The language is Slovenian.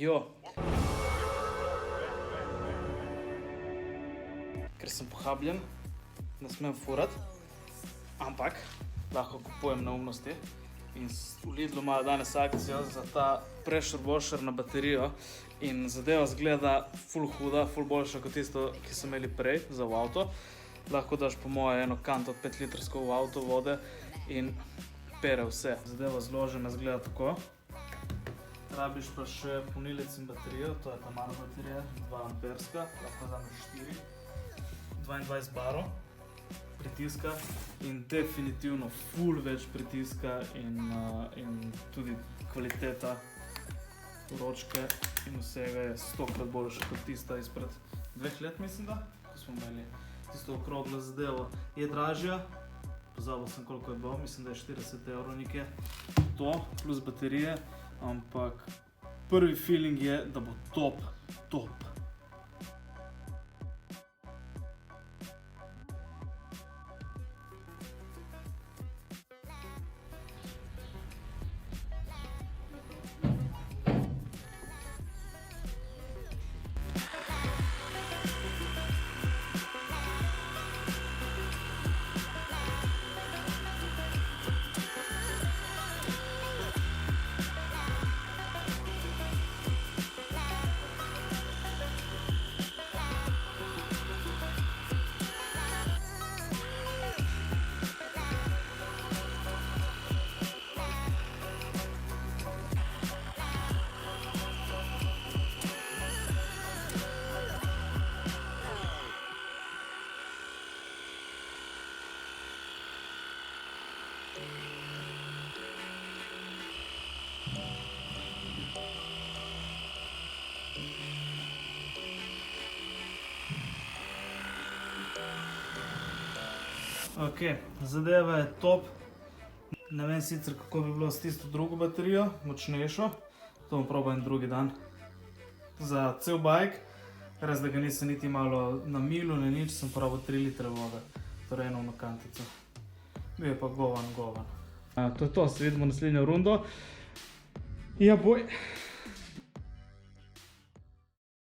Jo. Ker sem pohabljen, ne smem furat, ampak lahko kupujem neumnosti. In v Lidlu imajo danes akcijo za ta pressure washer na baterijo in zadeva zgleda ful huda, ful boljša kot tisto, ki so imeli prej za v avto. Lahko daš po moje eno kanto 5 litrsko v avto vode in pere vse. Zadeva zložena zgleda tako. Rabiš pa še polnilec in baterijo, to je ta mala baterija, 2 amperska, lahko vzameš 4, 22 barov pritiska in definitivno ful več pritiska in tudi kvaliteta ročke in vsega je 100-krat boljša kot tista izpred 2 let, mislim da, ko smo imeli tisto okroglo zadevo. Je dražja, pozabil sem koliko je bilo, mislim da je 40 € nekje, to plus baterije. Ampak prvi feeling je, da bo top. Ok, zadeva je top. Ne vem sicer, kako bi bilo s tisto drugo baterijo, močnejšo. To bom probal en drugi dan. Za cel bike, res da ga nisem niti malo namilil, ne nič, sem probal 3 litre vode. Torej eno kantico. Bil je pa govan. To je to, se vidimo naslednjo rundo. Ja, boj.